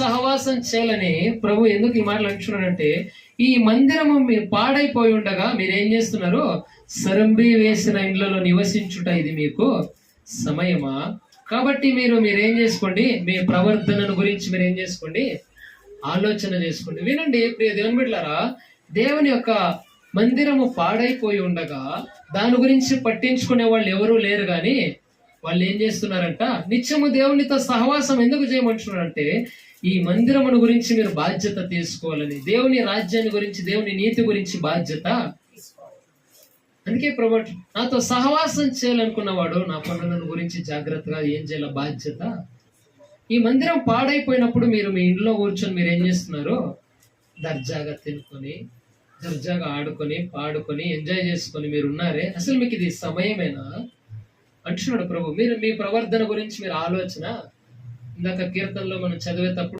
సహవాసం చేయాలని ప్రభు ఎందుకు ఈ మాటలు అంటున్నాడంటే, ఈ మందిరము మీరు పాడైపోయి ఉండగా మీరేం చేస్తున్నారు? సరంబి వేసిన ఇండ్లలో నివసించుట ఇది మీకు సమయమా? కాబట్టి మీరేం చేసుకోండి, మీ ప్రవర్తనను గురించి మీరేం చేసుకోండి, ఆలోచన చేసుకోండి. వినండి ప్రియ దేవుని బిడ్డలారా, దేవుని యొక్క మందిరము పాడైపోయి ఉండగా దాని గురించి పట్టించుకునే వాళ్ళు ఎవరూ లేరు. కానీ వాళ్ళు ఏం చేస్తున్నారంట, నిత్యము దేవునితో సహవాసం ఎందుకు చేయమంటున్నారంటే, ఈ మందిరమును గురించి మీరు బాధ్యత తీసుకోవాలని, దేవుని రాజ్యాన్ని గురించి, దేవుని నీతి గురించి బాధ్యత. అందుకే ప్రభు నాతో సహవాసం చేయాలనుకున్నవాడు నా పనులను గురించి జాగ్రత్తగా ఏం చేయాల బాధ్యత. ఈ మందిరం పాడైపోయినప్పుడు మీరు మీ ఇంట్లో కూర్చొని మీరు ఏం చేస్తున్నారు? దర్జాగా తినుకొని, దర్జాగా ఆడుకొని, పాడుకొని, ఎంజాయ్ చేసుకొని మీరు ఉన్నారే, అసలు మీకు ఇది సమయమేనా అంటున్నాడు ప్రభు. మీరు మీ ప్రవర్తన గురించి మీరు ఆలోచన. ఇందాక కీర్తనలో మనం చదివేటప్పుడు